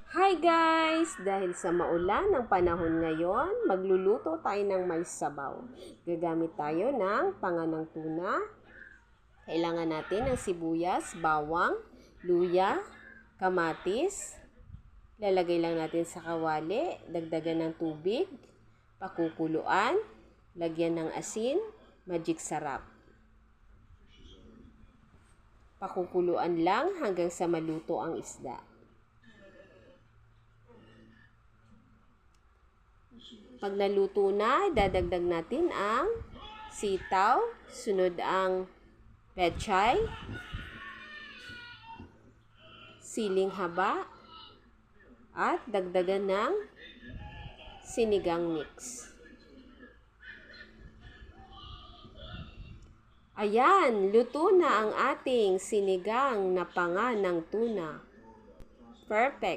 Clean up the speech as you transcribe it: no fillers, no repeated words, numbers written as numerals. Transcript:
Hi guys! Dahil sa maulan ang panahon ngayon, magluluto tayo ng may sabaw. Gagamit tayo ng panganang tuna. Kailangan natin ng sibuyas, bawang, luya, kamatis. Lalagay lang natin sa kawali, dagdagan ng tubig, pakukuluan, lagyan ng asin, magic sarap. Pakukuluan lang hanggang sa maluto ang isda. Pag naluto na, dadagdag natin ang sitaw, sunod ang pechay, siling haba, at dagdagan ng sinigang mix. Ayan, luto na ang ating sinigang na panga ng tuna. Perfect!